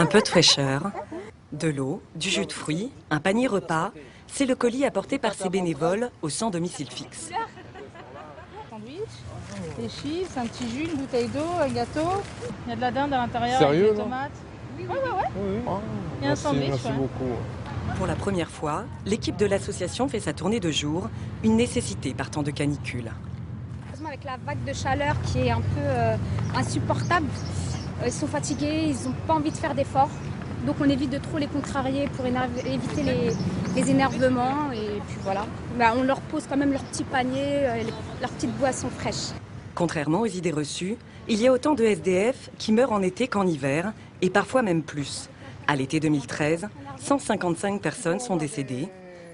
Un peu de fraîcheur, de l'eau, du jus de fruits, un panier repas, c'est le colis apporté par ces bénévoles au sans domicile fixe. Sandwich, des chips, un petit jus, une bouteille d'eau, un gâteau. Il y a de la dinde à l'intérieur Sérieux, avec des non? tomates. Oui. Et un Merci, sandwich. merci Ouais. beaucoup. Pour la première fois, l'équipe de l'association fait sa tournée de jour, une nécessité par temps de canicule. Avec la vague de chaleur qui est un peu insupportable, ils sont fatigués, ils n'ont pas envie de faire d'efforts. Donc on évite de trop les contrarier pour éviter les énervements. Et puis voilà, on leur pose quand même leur petit panier, leurs petites boissons fraîches. Contrairement aux idées reçues, il y a autant de SDF qui meurent en été qu'en hiver, et parfois même plus. À l'été 2013, 155 personnes sont décédées.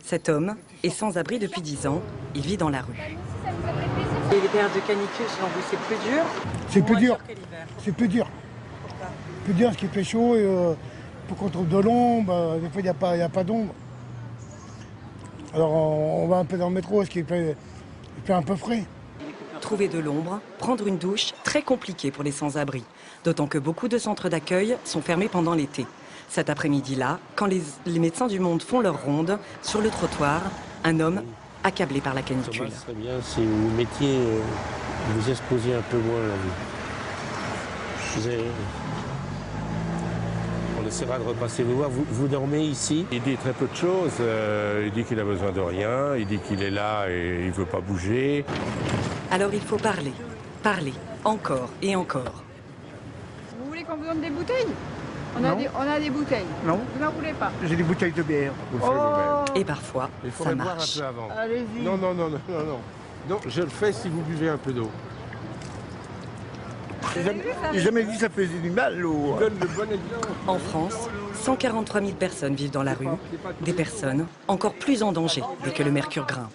Cet homme est sans abri depuis 10 ans, il vit dans la rue. Et les périodes de canicule, selon vous, c'est plus dur? C'est plus dur. C'est plus dur. Plus dur parce qu'il fait chaud et pour qu'on trouve de l'ombre, des fois il n'y a pas d'ombre. Alors on va un peu dans le métro parce qu'il fait un peu frais. Trouver de l'ombre, prendre une douche, très compliqué pour les sans-abri. D'autant que beaucoup de centres d'accueil sont fermés pendant l'été. Cet après-midi-là, quand les médecins du monde font leur ronde, sur le trottoir, un homme accablé par la canicule. Thomas, ce serait bien si vous mettiez, vous exposiez un peu moins la vie. On essaiera de repasser vous voir. Vous dormez ici? Il dit très peu de choses. Il dit qu'il a besoin de rien. Il dit qu'il est là et il ne veut pas bouger. Alors il faut parler, parler, encore et encore. Vous voulez qu'on vous donne des bouteilles? On a des bouteilles. Non, Vous n'en voulez pas? j'ai des bouteilles de bière. Vous le faites vous-même. Et parfois, Il ça faudrait boire un marche. peu avant. Allez-y. Non, non, non, non, non, non. Non, je le fais si vous buvez un peu d'eau. J'ai jamais dit que ça faisait du mal, l'eau. Donne le bon exemple. En France, 143 000 personnes vivent dans la rue, des personnes encore plus en danger dès que le mercure grimpe.